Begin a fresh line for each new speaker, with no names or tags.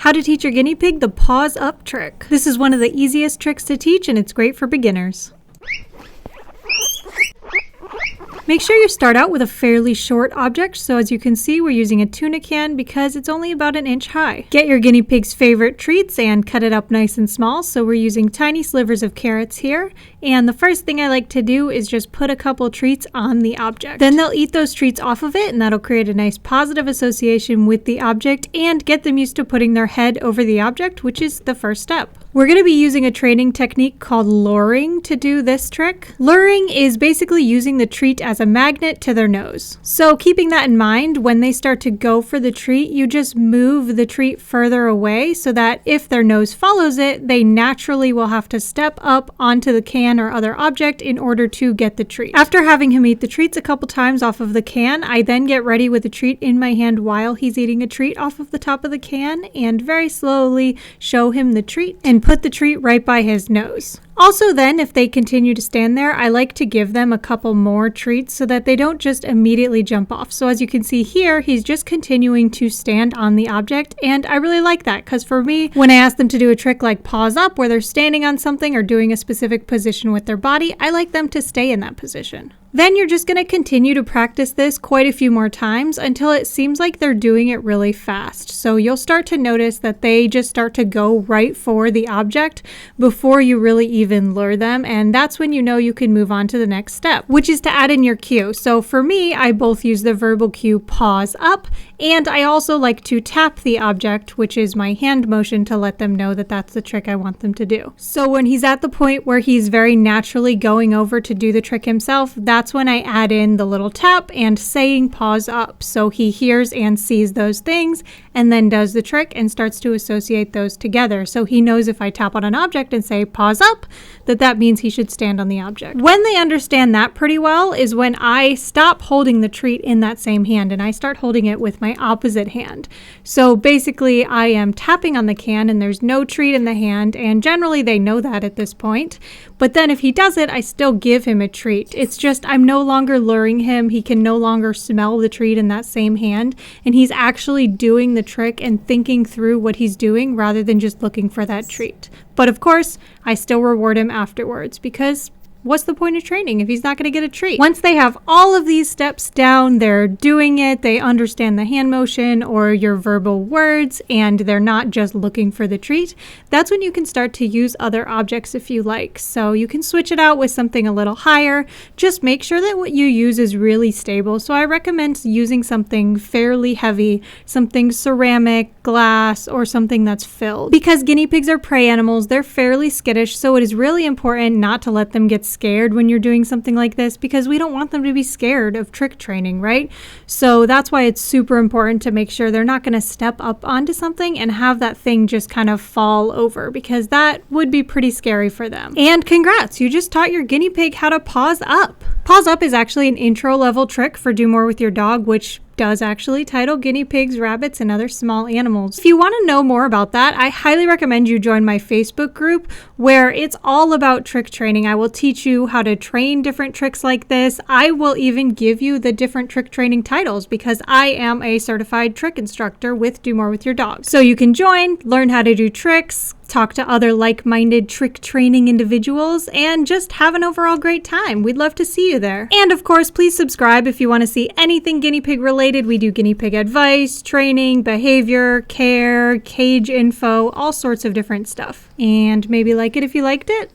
How to teach your guinea pig the Paws Up trick. This is one of the easiest tricks to teach and it's great for beginners. Make sure you start out with a fairly short object, so as you can see we're using a tuna can because it's only about an inch high. Get your guinea pig's favorite treats and cut it up nice and small, so we're using tiny slivers of carrots here. And the first thing I like to do is just put a couple treats on the object. Then they'll eat those treats off of it and that'll create a nice positive association with the object and get them used to putting their head over the object, which is the first step. We're going to be using a training technique called luring to do this trick. Luring is basically using the treat as a magnet to their nose. So keeping that in mind, when they start to go for the treat, you just move the treat further away so that if their nose follows it, they naturally will have to step up onto the can or other object in order to get the treat. After having him eat the treats a couple times off of the can, I then get ready with the treat in my hand while he's eating a treat off of the top of the can and very slowly show him the treat and put the treat right by his nose. Also then, if they continue to stand there, I like to give them a couple more treats so that they don't just immediately jump off. So as you can see here, he's just continuing to stand on the object, and I really like that because for me, when I ask them to do a trick like Paws Up where they're standing on something or doing a specific position with their body, I like them to stay in that position. Then you're just going to continue to practice this quite a few more times until it seems like they're doing it really fast. So you'll start to notice that they just start to go right for the object before you really even lure them, and that's when you know you can move on to the next step, which is to add in your cue. So for me, I both use the verbal cue paws up, and I also like to tap the object, which is my hand motion to let them know that that's the trick I want them to do. So when he's at the point where he's very naturally going over to do the trick himself, that's when I add in the little tap and saying paws up. So he hears and sees those things and then does the trick and starts to associate those together. So he knows if I tap on an object and say paws up, that means he should stand on the object. When they understand that pretty well is when I stop holding the treat in that same hand and I start holding it with my opposite hand. So basically I am tapping on the can and there's no treat in the hand, and generally they know that at this point. But then if he does it, I still give him a treat. It's just I'm no longer luring him. He can no longer smell the treat in that same hand, and he's actually doing the trick and thinking through what he's doing rather than just looking for that treat. But of course, I still reward him afterwards because what's the point of training if he's not going to get a treat? Once they have all of these steps down, they're doing it, they understand the hand motion or your verbal words, and they're not just looking for the treat, that's when you can start to use other objects if you like. So you can switch it out with something a little higher. Just make sure that what you use is really stable. So I recommend using something fairly heavy, something ceramic, glass, or something that's filled. Because guinea pigs are prey animals, they're fairly skittish, so it is really important not to let them get scared when you're doing something like this because we don't want them to be scared of trick training, right? So that's why it's super important to make sure they're not going to step up onto something and have that thing just kind of fall over because that would be pretty scary for them. And congrats, you just taught your guinea pig how to paws up. Paws up is actually an intro level trick for Do More With Your Dog, which does actually title guinea pigs, rabbits, and other small animals. If you want to know more about that, I highly recommend you join my Facebook group where it's all about trick training. I will teach you how to train different tricks like this. I will even give you the different trick training titles because I am a certified trick instructor with Do More With Your Dog. So you can join, learn how to do tricks, talk to other like-minded trick training individuals, and just have an overall great time. We'd love to see you there. And of course, please subscribe if you want to see anything guinea pig related. We do guinea pig advice, training, behavior, care, cage info, all sorts of different stuff. And maybe like it if you liked it.